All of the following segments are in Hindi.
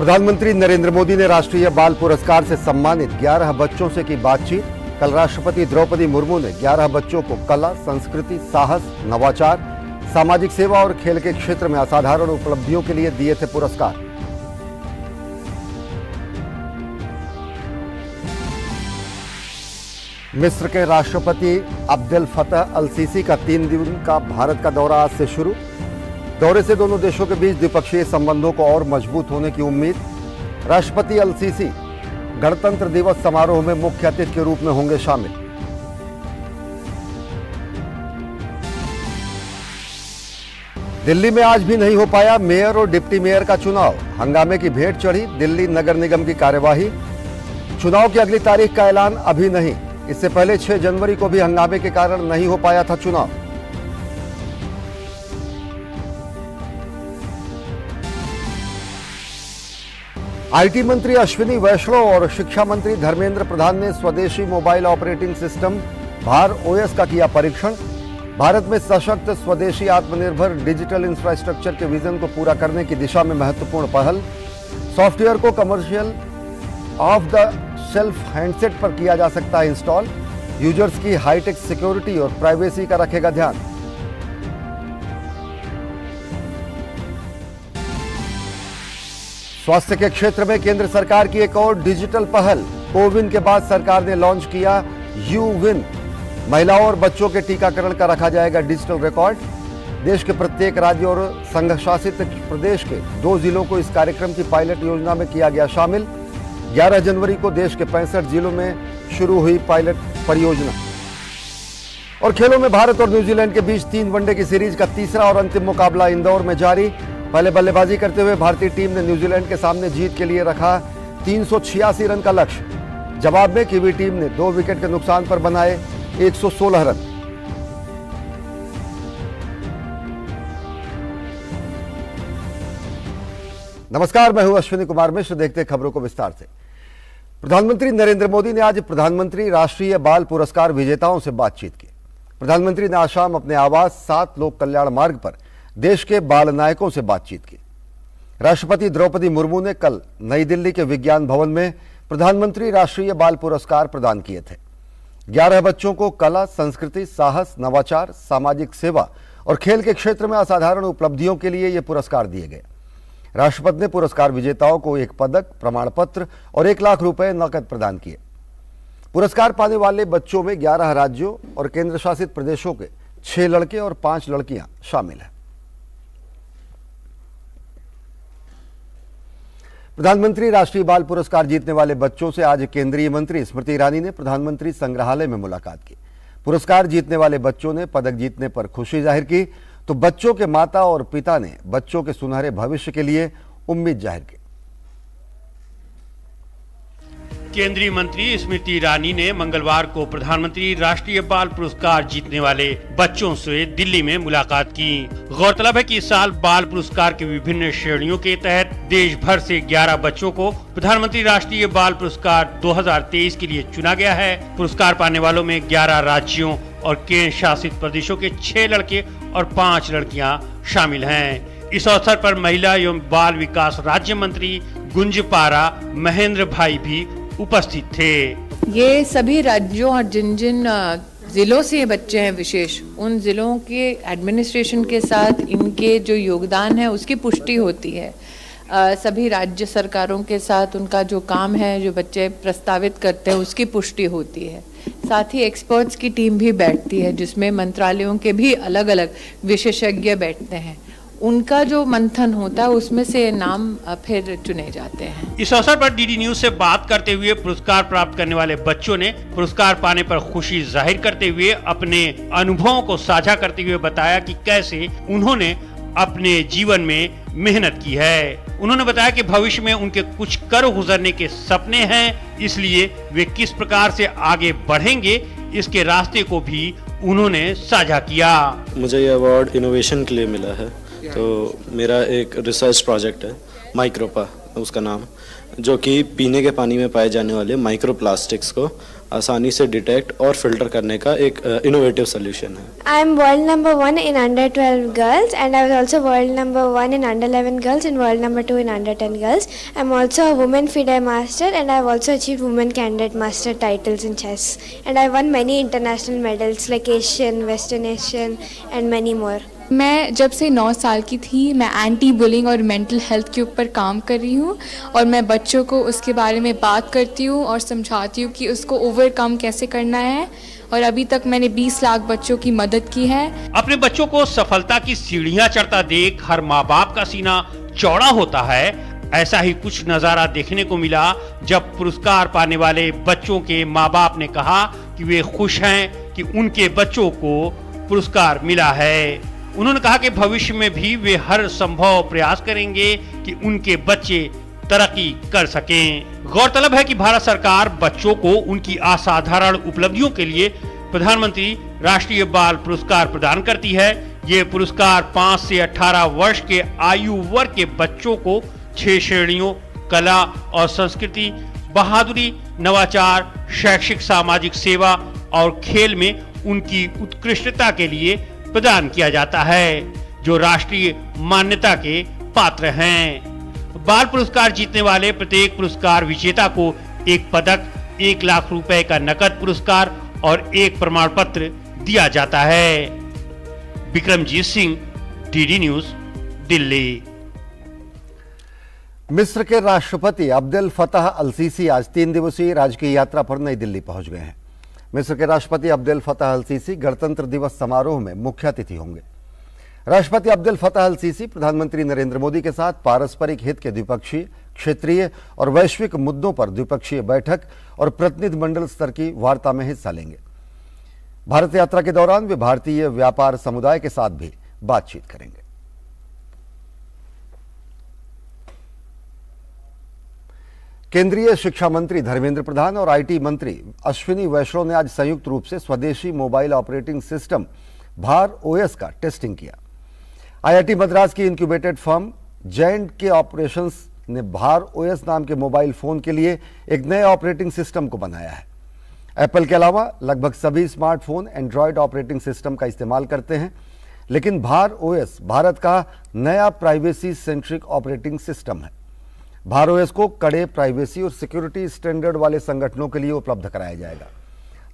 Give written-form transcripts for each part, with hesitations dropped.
प्रधानमंत्री नरेंद्र मोदी ने राष्ट्रीय बाल पुरस्कार से सम्मानित 11 बच्चों से की बातचीत। कल राष्ट्रपति द्रौपदी मुर्मू ने 11 बच्चों को कला, संस्कृति, साहस, नवाचार, सामाजिक सेवा और खेल के क्षेत्र में असाधारण उपलब्धियों के लिए दिए थे पुरस्कार। मिस्र के राष्ट्रपति अब्देल फतह अल सीसी का 3 दिन का भारत का दौरा आज से शुरू। दौरे से दोनों देशों के बीच द्विपक्षीय संबंधों को और मजबूत होने की उम्मीद। राष्ट्रपति अल सीसी गणतंत्र दिवस समारोह में मुख्य अतिथि के रूप में होंगे शामिल। दिल्ली में आज भी नहीं हो पाया मेयर और डिप्टी मेयर का चुनाव। हंगामे की भेंट चढ़ी दिल्ली नगर निगम की कार्यवाही। चुनाव की अगली तारीख का ऐलान अभी नहीं। इससे पहले 6 जनवरी को भी हंगामे के कारण नहीं हो पाया था चुनाव। आईटी मंत्री अश्विनी वैष्णव और शिक्षा मंत्री धर्मेंद्र प्रधान ने स्वदेशी मोबाइल ऑपरेटिंग सिस्टम भार ओएस का किया परीक्षण। भारत में सशक्त, स्वदेशी, आत्मनिर्भर डिजिटल इंफ्रास्ट्रक्चर के विजन को पूरा करने की दिशा में महत्वपूर्ण पहल। सॉफ्टवेयर को commercial of the shelf handset पर किया जा सकता है इंस्टॉल। यूजर्स की हाईटेक सिक्योरिटी और प्राइवेसी का रखेगा ध्यान। स्वास्थ्य के क्षेत्र में केंद्र सरकार की एक और डिजिटल पहल। कोविन के बाद सरकार ने लॉन्च किया यूविन। महिलाओं और बच्चों के टीकाकरण का रखा जाएगा डिजिटल रिकॉर्ड। देश के प्रत्येक राज्य और संघ शासित प्रदेश के 2 जिलों को इस कार्यक्रम की पायलट योजना में किया गया शामिल। 11 जनवरी को देश के 65 जिलों में शुरू हुई पायलट परियोजना। और खेलों में भारत और न्यूजीलैंड के बीच 3 वनडे की सीरीज का तीसरा और अंतिम मुकाबला इंदौर में जारी। पहले बल्लेबाजी करते हुए भारतीय टीम ने न्यूजीलैंड के सामने जीत के लिए रखा 386 रन का लक्ष्य। जवाब में कीवी टीम ने 2 विकेट के नुकसान पर बनाए 116 रन। नमस्कार, मैं हूं अश्विनी कुमार मिश्र। देखते खबरों को विस्तार से। प्रधानमंत्री नरेंद्र मोदी ने आज प्रधानमंत्री राष्ट्रीय बाल पुरस्कार विजेताओं से बातचीत की। प्रधानमंत्री ने आज शाम अपने आवास 7 लोक कल्याण मार्ग पर देश के बाल नायकों से बातचीत की। राष्ट्रपति द्रौपदी मुर्मू ने कल नई दिल्ली के विज्ञान भवन में प्रधानमंत्री राष्ट्रीय बाल पुरस्कार प्रदान किए थे। 11 बच्चों को कला, संस्कृति, साहस, नवाचार, सामाजिक सेवा और खेल के क्षेत्र में असाधारण उपलब्धियों के लिए ये पुरस्कार दिए गए। राष्ट्रपति ने पुरस्कार विजेताओं को एक पदक, प्रमाण पत्र और 1 लाख रुपए नकद प्रदान किए। पुरस्कार पाने वाले बच्चों में 11 राज्यों और केंद्र शासित प्रदेशों के 6 लड़के और 5 लड़कियां शामिल हैं। प्रधानमंत्री राष्ट्रीय बाल पुरस्कार जीतने वाले बच्चों से आज केंद्रीय मंत्री स्मृति ईरानी ने प्रधानमंत्री संग्रहालय में मुलाकात की। पुरस्कार जीतने वाले बच्चों ने पदक जीतने पर खुशी जाहिर की, तो बच्चों के माता और पिता ने बच्चों के सुनहरे भविष्य के लिए उम्मीद जाहिर की। केंद्रीय मंत्री स्मृति ईरानी ने मंगलवार को प्रधानमंत्री राष्ट्रीय बाल पुरस्कार जीतने वाले बच्चों से दिल्ली में मुलाकात की। गौरतलब है कि इस साल बाल पुरस्कार की विभिन्न श्रेणियों के तहत देश भर से 11 बच्चों को प्रधानमंत्री राष्ट्रीय बाल पुरस्कार 2023 के लिए चुना गया है। पुरस्कार पाने वालों में 11 राज्यों और केंद्र शासित प्रदेशों के 6 लड़के और 5 लड़कियां शामिल हैं। इस अवसर पर महिला एवं बाल विकास राज्य मंत्री गुंजपारा महेंद्र भाई भी उपस्थित थे। ये सभी राज्यों और जिन जिन जिलों से ये बच्चे हैं विशेष, उन जिलों के एडमिनिस्ट्रेशन के साथ इनके जो योगदान है उसकी पुष्टि होती है। सभी राज्य सरकारों के साथ उनका जो काम है, जो बच्चे प्रस्तावित करते हैं, उसकी पुष्टि होती है। साथ ही एक्सपर्ट्स की टीम भी बैठती है जिसमें मंत्रालयों के भी अलग अलग विशेषज्ञ बैठते हैं। उनका जो मंथन होता है उसमें से नाम फिर चुने जाते हैं। इस अवसर पर डीडी न्यूज से बात करते हुए पुरस्कार प्राप्त करने वाले बच्चों ने पुरस्कार पाने पर खुशी जाहिर करते हुए अपने अनुभवों को साझा करते हुए बताया कि कैसे उन्होंने अपने जीवन में मेहनत की है। उन्होंने बताया कि भविष्य में उनके कुछ कर गुजरने के सपने हैं, इसलिए वे किस प्रकार से आगे बढ़ेंगे इसके रास्ते को भी उन्होंने साझा किया। मुझे ये अवार्ड इनोवेशन के लिए मिला है। तो मेरा एक रिसर्च प्रोजेक्ट है, माइक्रोपा उसका नाम, जो कि पीने के पानी में पाए जाने वाले माइक्रो प्लास्टिक्स को आसानी से डिटेक्ट और फिल्टर करने का एक इनोवेटिव सोल्यूशन है। I am world number 1 in under 12 girls and I was also world number 1 in under 11 girls and world number 2 in under 10 girls. I am also a women FIDE master and I have also achieved women candidate master titles in chess. And I won many international medals like Asian, Western Asian and many more. मैं जब से 9 साल की थी मैं एंटी बुलिंग और मेंटल हेल्थ के ऊपर काम कर रही हूँ और मैं बच्चों को उसके बारे में बात करती हूँ और समझाती हूँ कि उसको ओवरकम कैसे करना है और अभी तक मैंने 20 लाख बच्चों की मदद की है। अपने बच्चों को सफलता की सीढ़ियां चढ़ता देख हर माँ बाप का सीना चौड़ा होता है। ऐसा ही कुछ नजारा देखने को मिला जब पुरस्कार पाने वाले बच्चों के माँ बाप ने कहा कि वे खुश हैं कि उनके बच्चों को पुरस्कार मिला है। उन्होंने कहा कि भविष्य में भी वे हर संभव प्रयास करेंगे कि उनके बच्चे तरक्की कर सकें। गौरतलब है कि भारत सरकार बच्चों को उनकी असाधारण उपलब्धियों के लिए प्रधानमंत्री राष्ट्रीय बाल पुरस्कार प्रदान करती है। ये पुरस्कार 5 से 18 वर्ष के आयु वर्ग के बच्चों को 6 श्रेणियों कला और संस्कृति, बहादुरी, नवाचार, शैक्षिक सामाजिक सेवा और खेल में उनकी उत्कृष्टता के लिए प्रदान किया जाता है, जो राष्ट्रीय मान्यता के पात्र हैं। बाल पुरस्कार जीतने वाले प्रत्येक पुरस्कार विजेता को एक पदक, 1 लाख रुपए का नकद पुरस्कार और एक प्रमाण पत्र दिया जाता है। Vikramjit Singh, DD News, Delhi. मिस्र के राष्ट्रपति अब्देल फतह अल सीसी आज 3 दिवसीय राजकीय यात्रा पर नई दिल्ली पहुंच गए हैं। मिस्र के राष्ट्रपति अब्देल फतह अल सीसी गणतंत्र दिवस समारोह में मुख्य अतिथि होंगे। राष्ट्रपति अब्देल फतह अल सीसी प्रधानमंत्री नरेंद्र मोदी के साथ पारस्परिक हित के द्विपक्षीय, क्षेत्रीय और वैश्विक मुद्दों पर द्विपक्षीय बैठक और प्रतिनिधिमंडल स्तर की वार्ता में हिस्सा लेंगे। भारत यात्रा के दौरान वे भारतीय व्यापार समुदाय के साथ भी बातचीत करेंगे। केंद्रीय शिक्षा मंत्री धर्मेंद्र प्रधान और आईटी मंत्री अश्विनी वैष्णव ने आज संयुक्त रूप से स्वदेशी मोबाइल ऑपरेटिंग सिस्टम भार ओएस का टेस्टिंग किया। आईआईटी मद्रास की इंक्यूबेटेड फर्म जैंट के ऑपरेशंस ने भार ओएस नाम के मोबाइल फोन के लिए एक नए ऑपरेटिंग सिस्टम को बनाया है। एप्पल के अलावा लगभग सभी स्मार्टफोन एंड्रॉयड ऑपरेटिंग सिस्टम का इस्तेमाल करते हैं, लेकिन भार ओएस भारत का नया प्राइवेसी सेंट्रिक ऑपरेटिंग सिस्टम है। भार ओएस को कड़े प्राइवेसी और सिक्योरिटी स्टैंडर्ड वाले संगठनों के लिए उपलब्ध कराया जाएगा।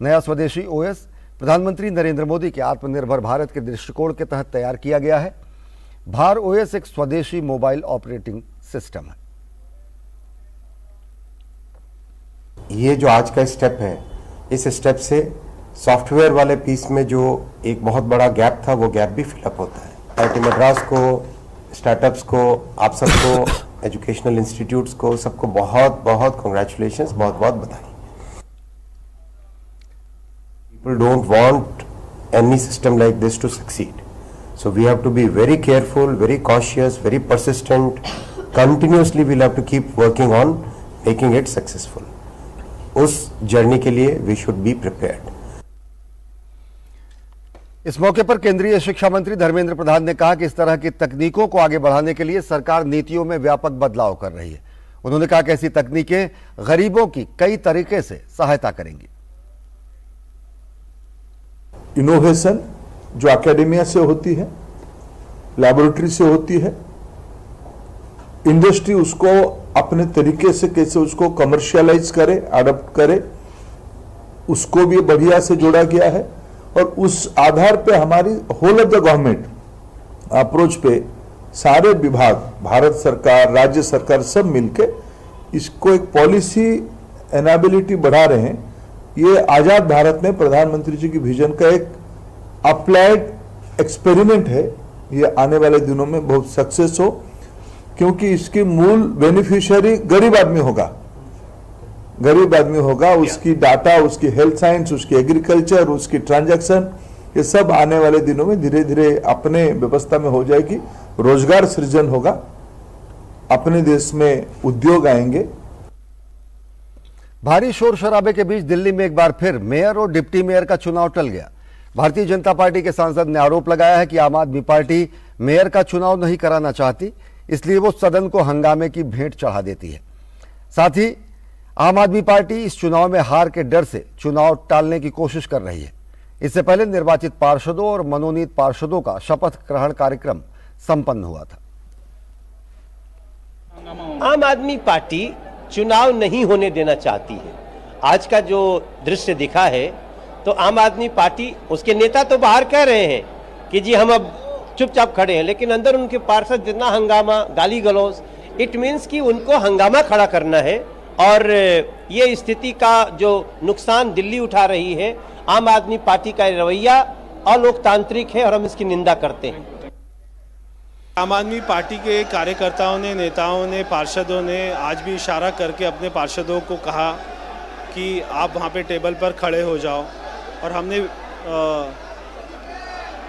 नया स्वदेशी ओएस प्रधानमंत्री नरेंद्र मोदी के आत्मनिर्भर भारत के दृष्टिकोण के तहत तैयार किया गया है। भार ओएस एक स्वदेशी मोबाइल ऑपरेटिंग सिस्टम है। ये जो आज का स्टेप है, इस स्टेप से सॉफ्टवेयर वाले पीस में जो एक बहुत बड़ा गैप था, वो गैप भी फिलअप होता है। आईआईटी मद्रास को, स्टार्टअप्स को, आप सबको, एजुकेशनल इंस्टीट्यूट्स को, सबको बहुत बहुत कांग्रेचुलेशंस, बहुत बहुत बधाई। People don't want any system like this to succeed. So we have to be very careful, very cautious, very persistent. Continuously we'll have to keep working on making it successful. उस जर्नी के लिए we should be prepared. इस मौके पर केंद्रीय शिक्षा मंत्री धर्मेंद्र प्रधान ने कहा कि इस तरह की तकनीकों को आगे बढ़ाने के लिए सरकार नीतियों में व्यापक बदलाव कर रही है। उन्होंने कहा कि ऐसी तकनीकें गरीबों की कई तरीके से सहायता करेंगी। इनोवेशन जो एकेडमिया से होती है, लैबोरेटरी से होती है, इंडस्ट्री उसको अपने तरीके से कैसे उसको कमर्शियलाइज करे, अडॉप्ट करे, उसको भी बढ़िया से जोड़ा गया है। और उस आधार पे हमारी whole of the government approach पे सारे विभाग, भारत सरकार, राज्य सरकार, सब मिलके इसको एक पॉलिसी एनाबिलिटी बढ़ा रहे हैं। ये आजाद भारत में प्रधानमंत्री जी की विजन का एक अप्लाइड एक्सपेरिमेंट है। ये आने वाले दिनों में बहुत सक्सेस हो, क्योंकि इसकी मूल बेनिफिशियरी गरीब आदमी होगा। गरीब आदमी होगा, उसकी डाटा, उसकी हेल्थ साइंस, उसकी एग्रीकल्चर, उसकी ट्रांजैक्शन, ये सब आने वाले दिनों में धीरे धीरे अपने व्यवस्था में हो जाएगी। रोजगार सृजन होगा, अपने देश में उद्योग आएंगे। भारी शोर शराबे के बीच दिल्ली में एक बार फिर मेयर और डिप्टी मेयर का चुनाव टल गया। भारतीय जनता पार्टी के सांसद ने आरोप लगाया है कि आम आदमी पार्टी मेयर का चुनाव नहीं कराना चाहती, इसलिए वो सदन को हंगामे की भेंट चढ़ा देती है। साथ ही आम आदमी पार्टी इस चुनाव में हार के डर से चुनाव टालने की कोशिश कर रही है। इससे पहले निर्वाचित पार्षदों और मनोनीत पार्षदों का शपथ ग्रहण कार्यक्रम संपन्न हुआ था। आम आदमी पार्टी चुनाव नहीं होने देना चाहती है। आज का जो दृश्य दिखा है तो आम आदमी पार्टी, उसके नेता तो बाहर कह रहे हैं कि जी हम अब चुपचाप खड़े हैं, लेकिन अंदर उनके पार्षद जितना हंगामा, गाली गलौज, इट मीन्स कि उनको हंगामा खड़ा करना है। और ये स्थिति का जो नुकसान दिल्ली उठा रही है, आम आदमी पार्टी का रवैया अलोकतांत्रिक है और हम इसकी निंदा करते हैं। आम आदमी पार्टी के कार्यकर्ताओं ने, नेताओं ने, पार्षदों ने आज भी इशारा करके अपने पार्षदों को कहा कि आप वहाँ पे टेबल पर खड़े हो जाओ। और हमने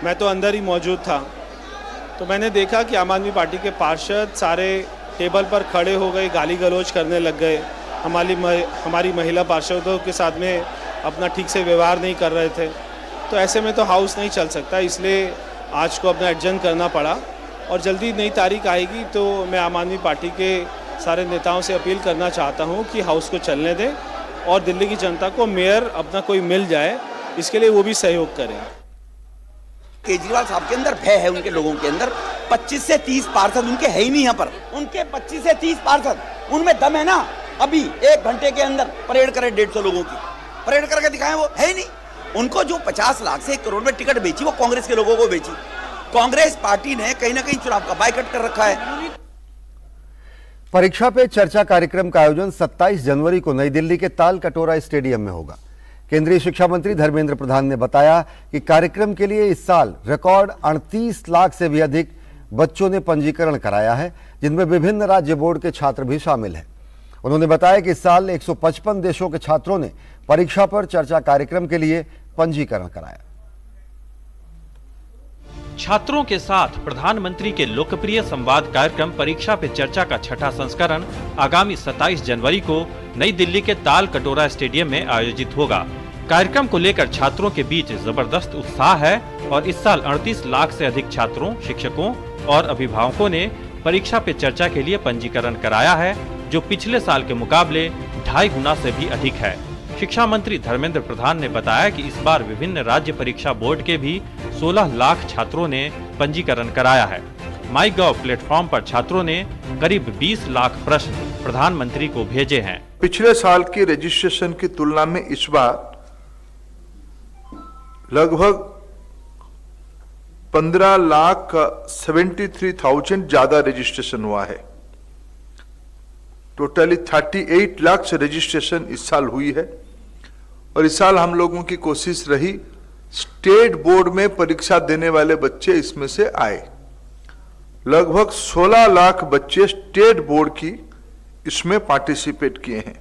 मैं तो अंदर ही मौजूद था, तो मैंने देखा कि आम आदमी पार्टी के पार्षद सारे टेबल पर खड़े हो गए, गाली गलौज करने लग गए। हमारी महिला पार्षदों के साथ में अपना ठीक से व्यवहार नहीं कर रहे थे। तो ऐसे में तो हाउस नहीं चल सकता, इसलिए आज को अपना एडजर्न करना पड़ा। और जल्दी नई तारीख आएगी तो मैं आम आदमी पार्टी के सारे नेताओं से अपील करना चाहता हूं कि हाउस को चलने दें और दिल्ली की जनता को मेयर अपना कोई मिल जाए, इसके लिए वो भी सहयोग करें। केजरीवाल साहब के अंदर भय है, उनके लोगों के अंदर 25 से 30 पार्षद उनके है ही नहीं यहाँ पर। उनके 25 से 30 पार्षद, उनमें दम है ना? अभी 1 घंटे के अंदर परेड करें 150 लोगों की, परेड करके दिखाएं, वो है ही नहीं। उनको जो 50 लाख से 1 करोड़ में टिकट बेची, वो कांग्रेस के लोगों को बेची। कांग्रेस पार्टी ने कहीं ना कहीं चुनाव का बायकॉट कर रखा है। परीक्षा पे चर्चा कार्यक्रम का आयोजन 27 जनवरी को नई दिल्ली के ताल कटोरा स्टेडियम में होगा। केंद्रीय शिक्षा मंत्री धर्मेंद्र प्रधान ने बताया कि कार्यक्रम के लिए इस साल रिकॉर्ड 38 लाख से भी अधिक बच्चों ने पंजीकरण कराया है, जिनमें विभिन्न राज्य बोर्ड के छात्र भी शामिल हैं। उन्होंने बताया कि इस साल 155 देशों के छात्रों ने परीक्षा पर चर्चा कार्यक्रम के लिए पंजीकरण कराया। छात्रों के साथ प्रधानमंत्री के लोकप्रिय संवाद कार्यक्रम परीक्षा पे चर्चा का छठा संस्करण आगामी 27 जनवरी को नई दिल्ली के ताल कटोरा स्टेडियम में आयोजित होगा। कार्यक्रम को लेकर छात्रों के बीच जबरदस्त उत्साह है और इस साल 38 लाख से अधिक छात्रों, शिक्षकों और अभिभावकों ने परीक्षा पे चर्चा के लिए पंजीकरण कराया है, जो पिछले साल के मुकाबले 2.5 गुना से भी अधिक है। शिक्षा मंत्री धर्मेंद्र प्रधान ने बताया कि इस बार विभिन्न राज्य परीक्षा बोर्ड के भी 16 लाख छात्रों ने पंजीकरण कराया है। माईगॉव प्लेटफॉर्म पर छात्रों ने करीब 20 लाख प्रश्न प्रधानमंत्री को भेजे हैं। पिछले साल की रजिस्ट्रेशन की तुलना में इस बार लगभग 15,73,000 ज्यादा रजिस्ट्रेशन हुआ है। टोटली 38 लाख से रजिस्ट्रेशन इस साल हुई है। और इस साल हम लोगों की कोशिश रही स्टेट बोर्ड में परीक्षा देने वाले बच्चे इसमें से आए। लगभग 16 लाख बच्चे स्टेट बोर्ड की इसमें पार्टिसिपेट किए हैं।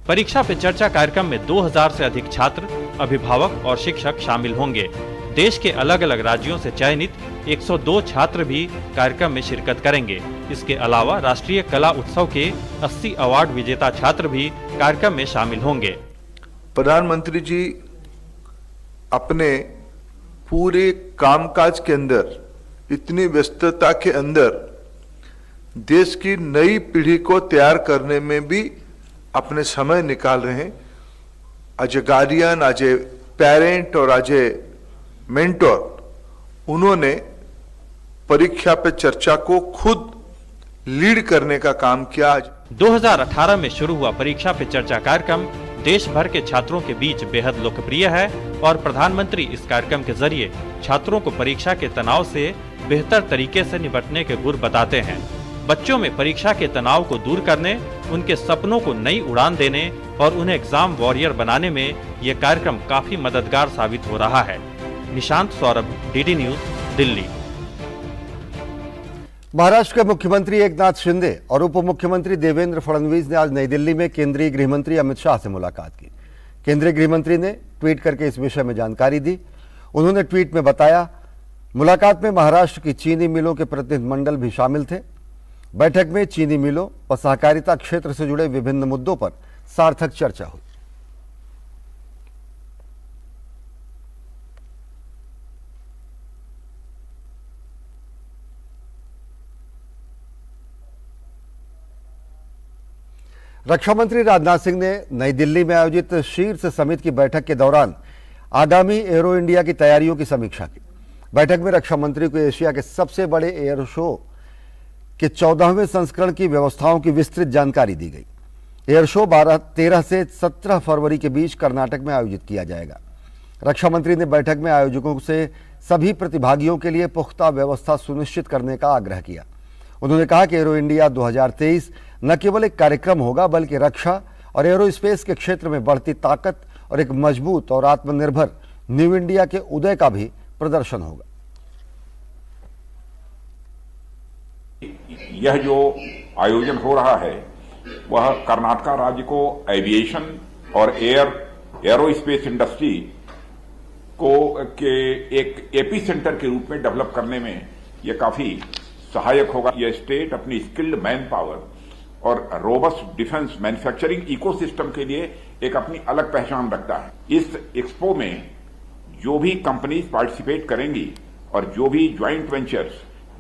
परीक्षा पे चर्चा कार्यक्रम में 2000 से अधिक छात्र, अभिभावक और शिक्षक शामिल होंगे। देश के अलग अलग राज्यों से चयनित 102 छात्र भी कार्यक्रम में शिरकत करेंगे। इसके अलावा राष्ट्रीय कला उत्सव के 80 अवार्ड विजेता छात्र भी कार्यक्रम में शामिल होंगे। प्रधानमंत्री जी अपने पूरे कामकाज के अंदर, इतनी व्यस्तता के अंदर देश की नई पीढ़ी को तैयार करने में भी अपने समय निकाल रहे हैं। As a guardian, as a parent और एज ए मेंटोर, उन्होंने परीक्षा पे चर्चा को खुद लीड करने का काम किया। 2018 में शुरू हुआ परीक्षा पे चर्चा कार्यक्रम देश भर के छात्रों के बीच बेहद लोकप्रिय है और प्रधानमंत्री इस कार्यक्रम के जरिए छात्रों को परीक्षा के तनाव से बेहतर तरीके से निपटने के गुर बताते हैं। बच्चों में परीक्षा के तनाव को दूर करने, उनके सपनों को नई उड़ान देने और उन्हें एग्जाम वॉरियर बनाने में ये कार्यक्रम काफी मददगार साबित हो रहा है। Nishant Saurabh, DD News, Delhi. महाराष्ट्र के मुख्यमंत्री एकनाथ शिंदे और उप मुख्यमंत्री देवेंद्र फडणवीस ने आज नई दिल्ली में केंद्रीय गृह मंत्री अमित शाह से मुलाकात की। केंद्रीय गृह मंत्री ने ट्वीट करके इस विषय में जानकारी दी। उन्होंने ट्वीट में बताया, मुलाकात में महाराष्ट्र की चीनी मिलों के प्रतिनिधिमंडल भी शामिल थे। बैठक में चीनी मिलों व सहकारिता क्षेत्र से जुड़े विभिन्न मुद्दों पर सार्थक चर्चा हुई। रक्षा मंत्री राजनाथ सिंह ने नई दिल्ली में आयोजित शीर्ष समिति की बैठक के दौरान आगामी एरो इंडिया की तैयारियों की समीक्षा की। बैठक में रक्षा मंत्री को एशिया के सबसे बड़े एयर शो के 14वें संस्करण की व्यवस्थाओं की विस्तृत जानकारी दी गई। एयर शो 13 से 17 फरवरी के बीच कर्नाटक में आयोजित किया जाएगा। रक्षा मंत्री ने बैठक में आयोजकों से सभी प्रतिभागियों के लिए पुख्ता व्यवस्था सुनिश्चित करने का आग्रह किया। उन्होंने कहा कि एरो इंडिया 2023 न केवल एक कार्यक्रम होगा बल्कि रक्षा और एरोस्पेस के क्षेत्र में बढ़ती ताकत और एक मजबूत और आत्मनिर्भर न्यू इंडिया के उदय का भी प्रदर्शन होगा। यह जो आयोजन हो रहा है वह कर्नाटक राज्य को एविएशन और एरोस्पेस इंडस्ट्री को के एक एपी सेंटर के रूप में डेवलप करने में यह काफी सहायक होगा। यह स्टेट अपनी स्किल्ड मैन पावर और रोबस्ट डिफेंस मैन्युफैक्चरिंग इकोसिस्टम के लिए एक अपनी अलग पहचान रखता है। इस एक्सपो में जो भी कंपनीज पार्टिसिपेट करेंगी और जो भी ज्वाइंट वेंचर्स,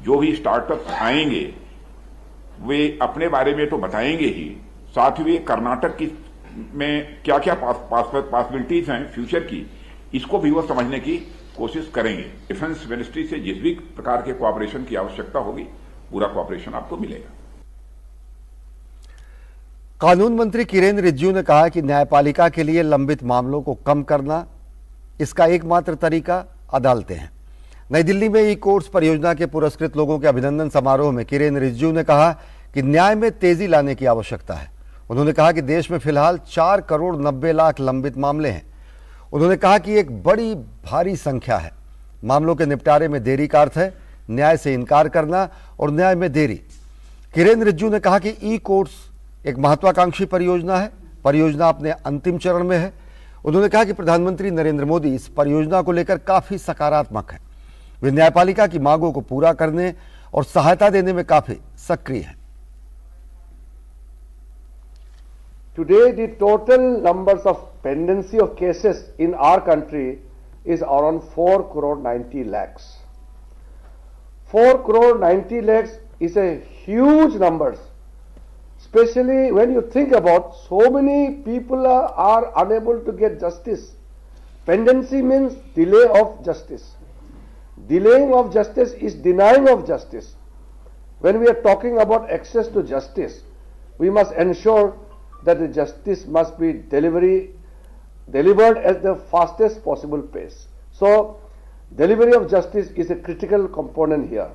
जो भी स्टार्टअप्स आएंगे वे अपने बारे में तो बताएंगे ही, साथ ही वे कर्नाटक की में क्या क्या पॉसिबिलिटीज हैं फ्यूचर की, इसको भी वो समझने की कोशिश करेंगे। डिफेंस मिनिस्ट्री से जिस भी प्रकार के कोऑपरेशन की आवश्यकता होगी पूरा कोऑपरेशन आपको मिलेगा। कानून मंत्री किरेन रिजिजू ने कहा कि न्यायपालिका के लिए लंबित मामलों को कम करना इसका एकमात्र तरीका अदालतें हैं। नई दिल्ली में ई कोर्ट्स परियोजना के पुरस्कृत लोगों के अभिनंदन समारोह में किरेन रिजिजू ने कहा कि न्याय में तेजी लाने की आवश्यकता है। उन्होंने कहा कि देश में फिलहाल 4 करोड़ 90 लाख लंबित मामले हैं। उन्होंने कहा कि एक बड़ी भारी संख्या है। मामलों के निपटारे में देरी का अर्थ है न्याय से इनकार करना और न्याय में देरी। किरेन रिजिजू ने कहा कि ई कोर्ट्स एक महत्वाकांक्षी परियोजना है। परियोजना अपने अंतिम चरण में है। उन्होंने कहा कि प्रधानमंत्री नरेंद्र मोदी इस परियोजना को लेकर काफी सकारात्मक हैं। वे न्यायपालिका की मांगों को पूरा करने और सहायता देने में काफी सक्रिय हैं। Today, the total numbers of pendency of cases in our country is around 4 crore 90 lakhs. 4 crore 90 lakhs is a huge number, especially when you think about so many people are unable to get justice. Pendency means delay of justice. Delaying of justice is denying of justice. When we are talking about access to justice, we must ensure that the justice must be delivered at the fastest possible pace. So, delivery of justice is a critical component here.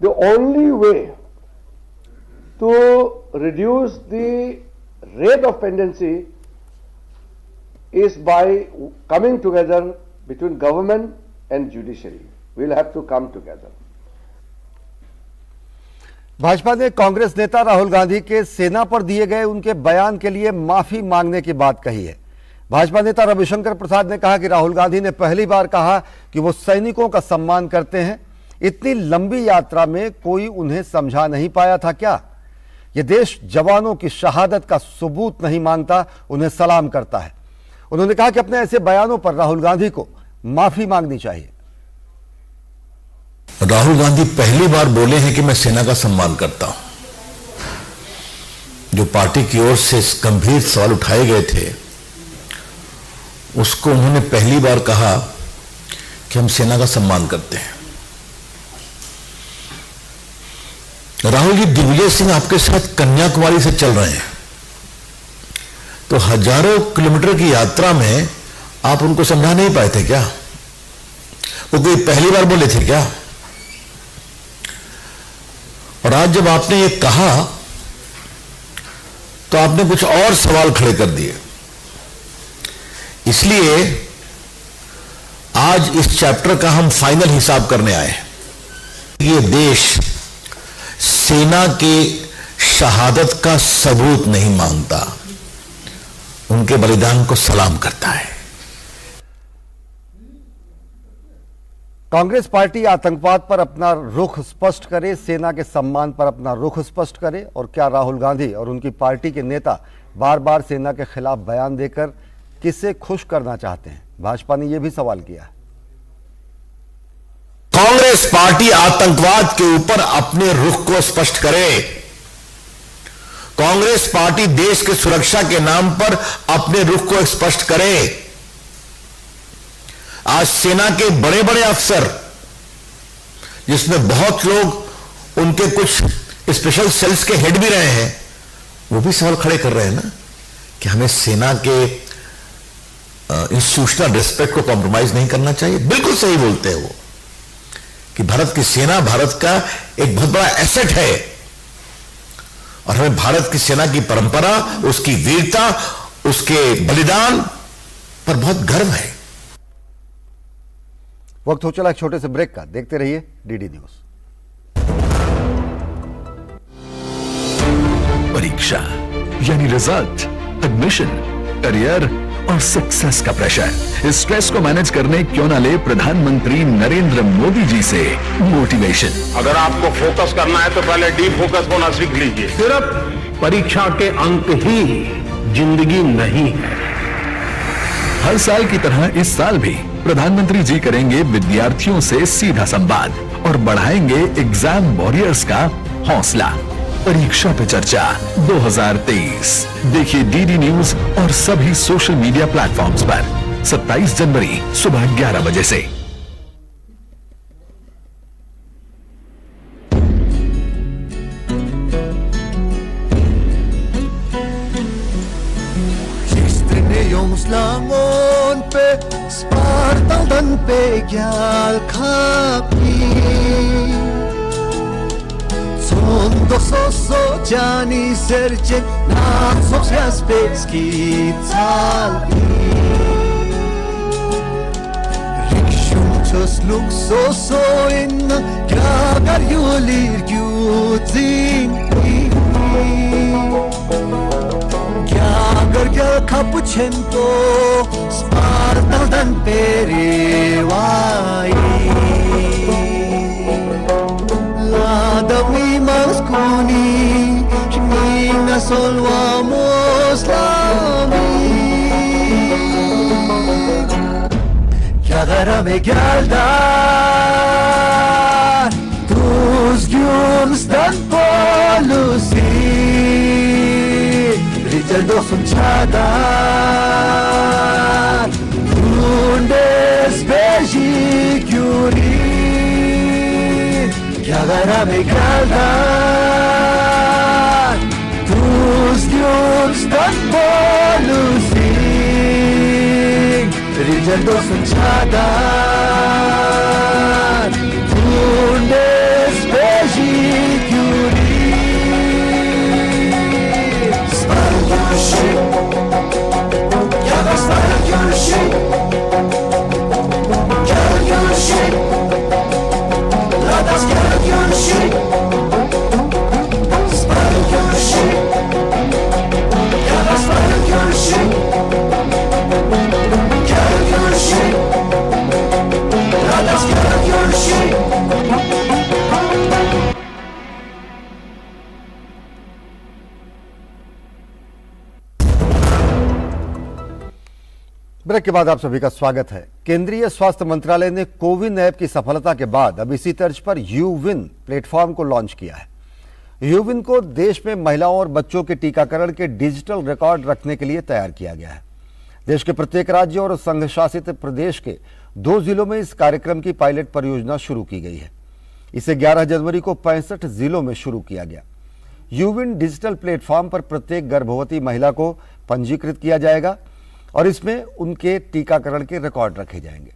The only way to reduce the rate of pendency is by coming together between government and judiciary. We'll have to come together. Bhajpa ने कांग्रेस नेता राहुल गांधी के सेना पर दिए गए उनके बयान के लिए माफी मांगने की बात कही है। भाजपा नेता रविशंकर प्रसाद ने कहा कि राहुल गांधी ने पहली बार कहा कि वो सैनिकों का सम्मान करते हैं। इतनी लंबी यात्रा में कोई उन्हें समझा नहीं पाया था क्या? ये देश जवानों की शहादत का सबूत नहीं मांगता, उन्हें सलाम करता है। उन्होंने कहा कि अपने ऐसे बयानों पर राहुल गांधी को माफी मांगनी चाहिए। राहुल गांधी पहली बार बोले हैं कि मैं सेना का सम्मान करता हूं। जो पार्टी की ओर से गंभीर सवाल उठाए गए थे उसको उन्होंने पहली बार कहा कि हम सेना का सम्मान करते हैं। राहुल जी, दिग्विजय सिंह आपके साथ कन्याकुमारी से चल रहे हैं, तो हजारों किलोमीटर की यात्रा में आप उनको समझा नहीं पाए थे क्या? वो कोई पहली बार बोले थे क्या? और आज जब आपने ये कहा तो आपने कुछ और सवाल खड़े कर दिए। इसलिए आज इस चैप्टर का हम फाइनल हिसाब करने आए हैं। ये देश सेना के शहादत का सबूत नहीं मांगता, उनके बलिदान को सलाम करता है। कांग्रेस पार्टी आतंकवाद पर अपना रुख स्पष्ट करे, सेना के सम्मान पर अपना रुख स्पष्ट करे। और क्या राहुल गांधी और उनकी पार्टी के नेता बार बार सेना के खिलाफ बयान देकर किसे खुश करना चाहते हैं? भाजपा ने यह भी सवाल किया है। कांग्रेस पार्टी आतंकवाद के ऊपर अपने रुख को स्पष्ट करे। कांग्रेस पार्टी देश के सुरक्षा के नाम पर अपने रुख को स्पष्ट करे। आज सेना के बड़े बड़े अफसर, जिसमें बहुत लोग उनके कुछ स्पेशल सेल्स के हेड भी रहे हैं, वो भी सवाल खड़े कर रहे हैं ना कि हमें सेना के इंस्टीट्यूशनल रिस्पेक्ट को कॉम्प्रोमाइज नहीं करना चाहिए। बिल्कुल सही बोलते हैं वो कि भारत की सेना भारत का एक बहुत बड़ा एसेट है और हमें भारत की सेना की परंपरा, उसकी वीरता, उसके बलिदान पर बहुत गर्व है। वक्त हो चला एक छोटे से ब्रेक का, देखते रहिए डीडी न्यूज। परीक्षा यानी रिजल्ट, एडमिशन, करियर और सक्सेस का प्रेशर, इस स्ट्रेस को मैनेज करने क्यों ना ले प्रधानमंत्री नरेंद्र मोदी जी से मोटिवेशन। अगर आपको फोकस करना है तो पहले डीप फोकस होना सीख लीजिए। सिर्फ परीक्षा के अंक ही जिंदगी नहीं है। हर साल की तरह इस साल भी प्रधानमंत्री जी करेंगे विद्यार्थियों से सीधा संवाद और बढ़ाएंगे एग्जाम वॉरियर्स का हौसला। परीक्षा पे चर्चा 2023 देखिए डीडी न्यूज और सभी सोशल मीडिया प्लेटफॉर्म्स पर 27 जनवरी सुबह 11 बजे से। Langon pe Spartan dan pe gyal khapi Sondo so jani serce na sosyas peski talbi Rikshum chos luk so inna kyagar yulir gyudzin Garga capucento Sparta dan perewai Lada wimas kuni Nina solvamos lami Kagara me galdar Tus gyums dan polusi Dosun çadar Bundes beji gyuri Kagara me galdar Tus gyums dan bolusi Rijal dosun çadar Bundes beji gyuri break के बाद आप सभी का स्वागत है। केंद्रीय स्वास्थ्य मंत्रालय ने कोविन ऐप की सफलता के बाद अब इसी तर्ज पर यूविन प्लेटफॉर्म को लॉन्च किया है। यूविन को देश में महिलाओं और बच्चों के टीकाकरण के डिजिटल रिकॉर्ड रखने के लिए तैयार किया गया है। देश के प्रत्येक राज्य और संघ शासित प्रदेश के 2 जिलों में इस कार्यक्रम की पायलट परियोजना शुरू की गई है। इसे 11 जनवरी को 65 जिलों में शुरू किया गया। यूविन डिजिटल प्लेटफॉर्म पर प्रत्येक गर्भवती महिला को पंजीकृत किया जाएगा और इसमें उनके टीकाकरण के रिकॉर्ड रखे जाएंगे।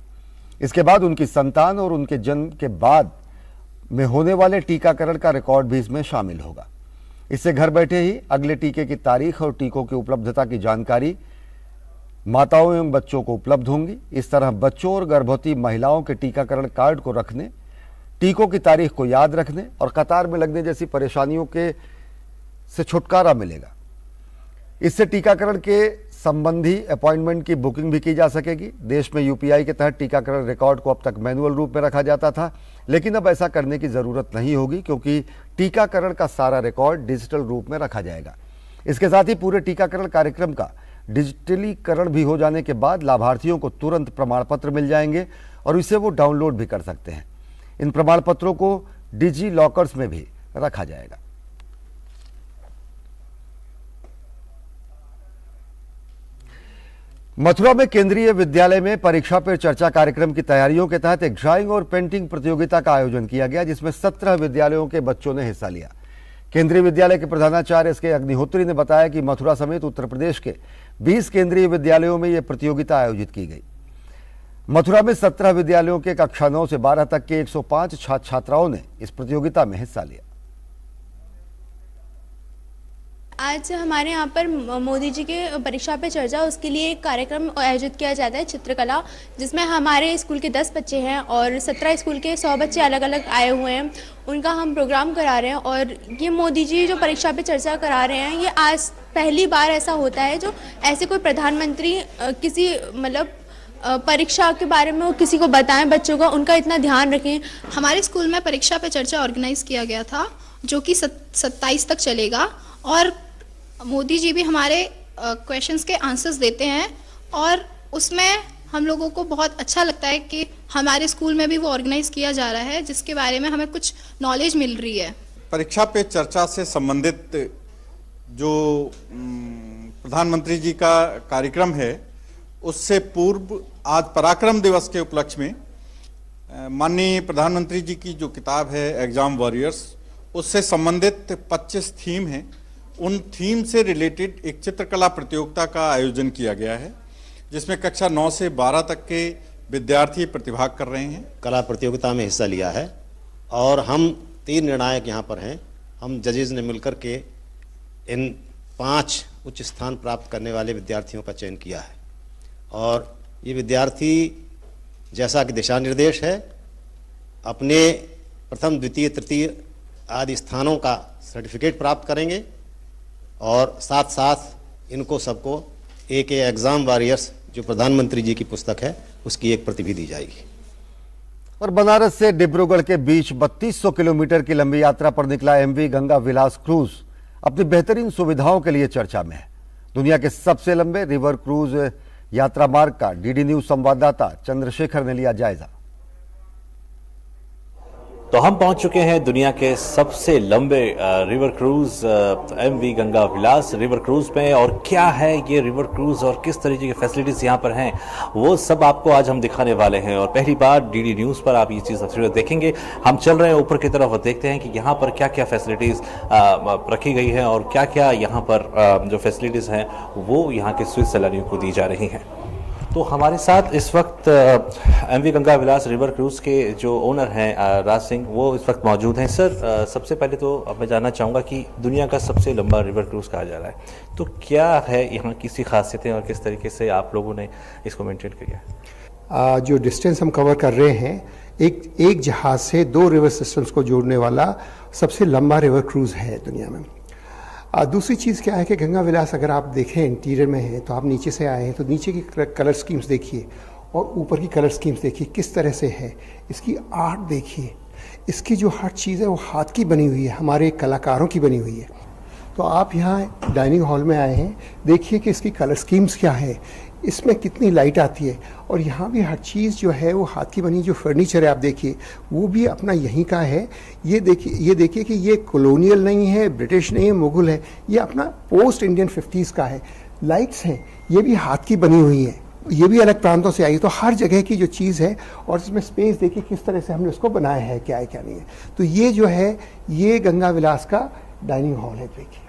इसके बाद उनकी संतान और उनके जन्म के बाद में होने वाले टीकाकरण का रिकॉर्ड भी इसमें शामिल होगा। इससे घर बैठे ही अगले टीके की तारीख और टीकों की उपलब्धता की जानकारी माताओं एवं बच्चों को उपलब्ध होंगी। इस तरह बच्चों और गर्भवती महिलाओं के टीकाकरण कार्ड को रखने, टीकों की तारीख को याद रखने और कतार में लगने जैसी परेशानियों से छुटकारा मिलेगा। इससे टीकाकरण के संबंधी अपॉइंटमेंट की बुकिंग भी की जा सकेगी। देश में यूपीआई के तहत टीकाकरण रिकॉर्ड को अब तक मैनुअल रूप में रखा जाता था, लेकिन अब ऐसा करने की जरूरत नहीं होगी क्योंकि टीकाकरण का सारा रिकॉर्ड डिजिटल रूप में रखा जाएगा। इसके साथ ही पूरे टीकाकरण कार्यक्रम का डिजिटलीकरण भी हो जाने के बाद लाभार्थियों को तुरंत प्रमाण पत्र मिल जाएंगे और इसे वो डाउनलोड भी कर सकते हैं। इन प्रमाण पत्रों को डिजी लॉकर्स में भी रखा जाएगा। मथुरा में केंद्रीय विद्यालय में परीक्षा पे चर्चा कार्यक्रम की तैयारियों के तहत एक ड्राइंग और पेंटिंग प्रतियोगिता का आयोजन किया गया, जिसमें 17 विद्यालयों के बच्चों ने हिस्सा लिया। केंद्रीय विद्यालय के प्रधानाचार्य एस के अग्निहोत्री ने बताया कि मथुरा समेत उत्तर प्रदेश के 20 केंद्रीय विद्यालयों में यह प्रतियोगिता आयोजित की गई। मथुरा में 17 विद्यालयों के कक्षा 9 से 12 तक के 105 छात्र छात्राओं ने इस प्रतियोगिता में हिस्सा लिया। आज हमारे यहाँ पर मोदी जी के परीक्षा पे चर्चा, उसके लिए एक कार्यक्रम आयोजित किया जाता है चित्रकला, जिसमें हमारे स्कूल के 10 बच्चे हैं और 17 स्कूल के 100 बच्चे अलग अलग आए हुए हैं। उनका हम प्रोग्राम करा रहे हैं और ये मोदी जी जो परीक्षा पे चर्चा करा रहे हैं, ये आज पहली बार ऐसा होता है जो ऐसे कोई प्रधानमंत्री किसी परीक्षा के बारे में वो किसी को बताएं, बच्चों का उनका इतना ध्यान रखें। हमारे स्कूल में परीक्षा पे चर्चा ऑर्गेनाइज किया गया था, जो कि 27 तक चलेगा और मोदी जी भी हमारे क्वेश्चंस के आंसर्स देते हैं और उसमें हम लोगों को बहुत अच्छा लगता है कि हमारे स्कूल में भी वो ऑर्गेनाइज किया जा रहा है, जिसके बारे में हमें कुछ नॉलेज मिल रही है। परीक्षा पे चर्चा से संबंधित जो प्रधानमंत्री जी का कार्यक्रम है, उससे पूर्व आज पराक्रम दिवस के उपलक्ष्य में माननीय प्रधानमंत्री जी की जो किताब है एग्जाम वॉरियर्स, उससे संबंधित 25 थीम हैं। उन थीम से रिलेटेड एक चित्रकला प्रतियोगिता का आयोजन किया गया है, जिसमें कक्षा 9 से 12 तक के विद्यार्थी प्रतिभाग कर रहे हैं। कला प्रतियोगिता में हिस्सा लिया है और हम 3 निर्णायक यहाँ पर हैं। हम जजेस ने मिलकर के इन 5 उच्च स्थान प्राप्त करने वाले विद्यार्थियों का चयन किया है और ये विद्यार्थी, जैसा कि दिशा निर्देश है, अपने प्रथम, द्वितीय, तृतीय आदि स्थानों का सर्टिफिकेट प्राप्त करेंगे और साथ साथ इनको सबको एक एग्जाम वॉरियर्स जो प्रधानमंत्री जी की पुस्तक है उसकी एक प्रति भी दी जाएगी। और बनारस से डिब्रूगढ़ के बीच 3200 किलोमीटर की लंबी यात्रा पर निकला MV गंगा विलास क्रूज अपनी बेहतरीन सुविधाओं के लिए चर्चा में है। दुनिया के सबसे लंबे रिवर क्रूज यात्रा मार्ग का डीडी न्यूज संवाददाता चंद्रशेखर ने लिया जायजा। तो हम पहुंच चुके हैं दुनिया के सबसे लंबे river cruise MV Ganga Vilas river cruise में, और क्या है ये रिवर क्रूज और किस तरीके की फैसिलिटीज यहाँ पर हैं, वो सब आपको आज हम दिखाने वाले हैं। और पहली बार डीडी न्यूज़ पर आप ये चीज़ सबसे देखेंगे। हम चल रहे हैं ऊपर की तरफ और देखते हैं कि यहाँ पर क्या क्या फैसिलिटीज़ रखी गई है और क्या क्या यहाँ पर जो फैसिलिटीज़ हैं वो यहाँ के स्विस सैलानियों को दी जा रही हैं। तो हमारे साथ इस वक्त MV Ganga Vilas river cruise के जो ओनर हैं राज सिंह, वो इस वक्त मौजूद हैं। सर, सबसे पहले तो अब मैं जानना चाहूँगा कि दुनिया का सबसे लंबा रिवर क्रूज कहा जा रहा है, तो क्या है यहाँ की खासियतें और किस तरीके से आप लोगों ने इसको मेंटेन किया है? जो डिस्टेंस हम कवर कर रहे हैं, एक जहाज़ से 2 रिवर सिस्टम्स को जोड़ने वाला सबसे लंबा रिवर क्रूज है दुनिया में। दूसरी चीज़ क्या है कि गंगा विलास अगर आप देखें इंटीरियर में है, तो आप नीचे से आए हैं तो नीचे की कलर स्कीम्स देखिए और ऊपर की कलर स्कीम्स देखिए किस तरह से है। इसकी आर्ट देखिए, इसकी जो हर चीज़ है वो हाथ की बनी हुई है, हमारे कलाकारों की बनी हुई है। तो आप यहाँ डाइनिंग हॉल में आए हैं, देखिए कि इसकी कलर स्कीम्स क्या है, इसमें कितनी लाइट आती है, और यहाँ भी हर चीज़ जो है वो हाथ की बनी। जो फर्नीचर है आप देखिए वो भी अपना यहीं का है। ये देखिए कि ये कॉलोनियल नहीं है, ब्रिटिश नहीं है, मुगल है, ये अपना पोस्ट इंडियन 50s का है। लाइट्स हैं, ये भी हाथ की बनी हुई हैं, ये भी अलग प्रांतों से आई। तो हर जगह की जो चीज़ है, और इसमें स्पेस देखिए किस तरह से हमने उसको बनाया है, क्या है क्या नहीं है। तो ये जो है ये गंगा विलास का डाइनिंग हॉल है। देखिए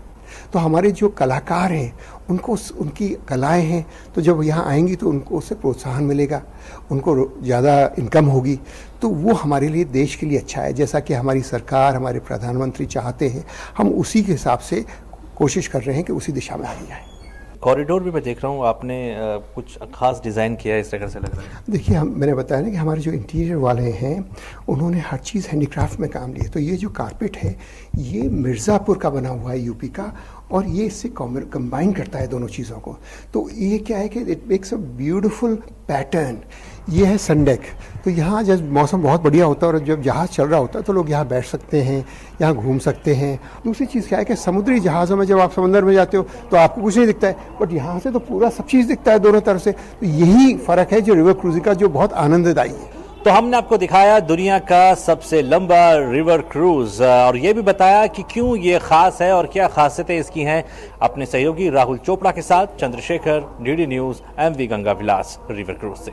तो हमारे जो कलाकार हैं उनको उनकी कलाएं हैं, तो जब यहाँ आएंगी तो उनको उससे प्रोत्साहन मिलेगा, उनको ज़्यादा इनकम होगी, तो वो हमारे लिए, देश के लिए अच्छा है। जैसा कि हमारी सरकार, हमारे प्रधानमंत्री चाहते हैं, हम उसी के हिसाब से कोशिश कर रहे हैं कि उसी दिशा में आगे जाए। कॉरिडोर भी मैं देख रहा हूँ आपने कुछ खास डिज़ाइन किया है, इस तरह से लग रहा है। देखिए, मैंने बताया ना कि हमारे जो इंटीरियर वाले हैं उन्होंने हर चीज़ हैंडीक्राफ्ट में काम लिया। तो ये जो कारपेट है ये मिर्ज़ापुर का बना हुआ है, यूपी का, और ये इससे कंबाइन करता है दोनों चीज़ों को। तो ये क्या है कि it makes a beautiful pattern. ये है सनडेक। तो यहाँ जब मौसम बहुत बढ़िया होता है और जब जहाज़ चल रहा होता है तो लोग यहाँ बैठ सकते हैं, यहाँ घूम सकते हैं। दूसरी चीज़ क्या है कि समुद्री जहाज़ों में जब आप समंदर में जाते हो तो आपको कुछ नहीं दिखता है, बट यहाँ से तो पूरा सब चीज़ दिखता है दोनों तरफ से। तो यही फ़र्क है जो रिवर क्रूजिंग का, जो बहुत आनंददायी है। तो हमने आपको दिखाया दुनिया का सबसे लंबा रिवर क्रूज और ये भी बताया कि क्यों ये खास है और क्या खासियतें इसकी हैं। अपने सहयोगी राहुल चोपड़ा के साथ Chandrashekhar, DD News, MV Ganga Vilas river cruise से।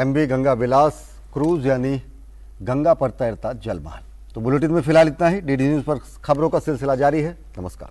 एमवी गंगा विलास क्रूज यानी गंगा पर तैरता जलमहल। तो बुलेटिन में फिलहाल इतना ही। डीडी न्यूज पर खबरों का सिलसिला जारी है। नमस्कार।